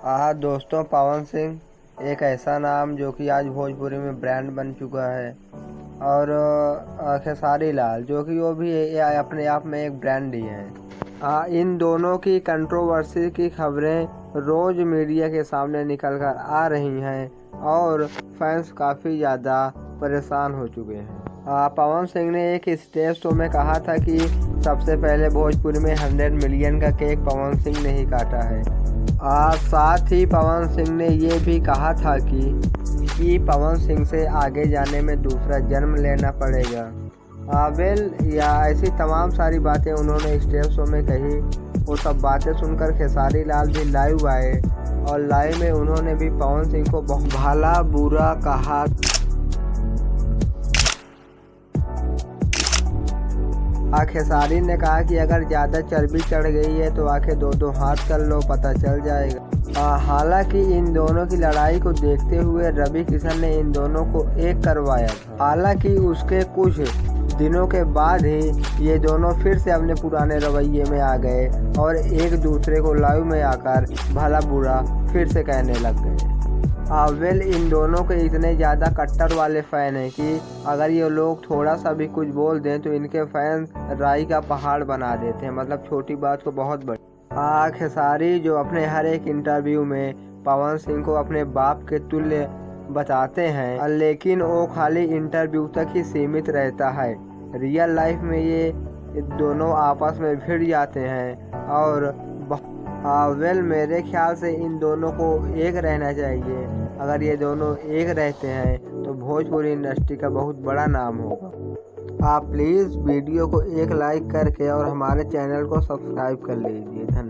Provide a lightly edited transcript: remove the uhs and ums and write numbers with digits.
दोस्तों, पवन सिंह एक ऐसा नाम जो कि आज भोजपुरी में ब्रांड बन चुका है। और खेसारी लाल जो कि वो भी अपने आप में एक ब्रांड ही है। इन दोनों की कंट्रोवर्सी की खबरें रोज मीडिया के सामने निकल कर आ रही हैं और फैंस काफ़ी ज़्यादा परेशान हो चुके हैं। पवन सिंह ने एक स्टेज शो में कहा था कि सबसे पहले भोजपुरी में 100 मिलियन का केक पवन सिंह ने ही काटा है। साथ ही पवन सिंह ने ये भी कहा था कि पवन सिंह से आगे जाने में दूसरा जन्म लेना पड़ेगा। या ऐसी तमाम सारी बातें उन्होंने स्टेज शो में कही। वो सब बातें सुनकर खेसारी लाल भी लाइव आए और लाइव में उन्होंने भी पवन सिंह को बहुत भला बुरा कहा। खेसारी ने कहा कि अगर ज़्यादा चर्बी चढ़ गई है तो आके दो हाथ कर लो, पता चल जाएगा। हालांकि इन दोनों की लड़ाई को देखते हुए रवि किशन ने इन दोनों को एक करवाया था। हालांकि उसके कुछ दिनों के बाद ही ये दोनों फिर से अपने पुराने रवैये में आ गए और एक दूसरे को लाइव में आकर भला बुरा फिर से कहने लग गए। इन दोनों के इतने ज़्यादा कट्टर वाले फ़ैन हैं कि अगर ये लोग थोड़ा सा भी कुछ बोल दें तो इनके फैंस राई का पहाड़ बना देते हैं, मतलब छोटी बात को बहुत बड़ी। खेसारी जो अपने हर एक इंटरव्यू में पवन सिंह को अपने बाप के तुल्य बताते हैं, लेकिन वो खाली इंटरव्यू तक ही सीमित रहता है। रियल लाइफ में ये दोनों आपस में भिड़ जाते हैं और मेरे ख्याल से इन दोनों को एक रहना चाहिए। अगर ये दोनों एक रहते हैं तो भोजपुरी इंडस्ट्री का बहुत बड़ा नाम होगा। आप प्लीज़ वीडियो को एक लाइक करके और हमारे चैनल को सब्सक्राइब कर लीजिए। धन्यवाद।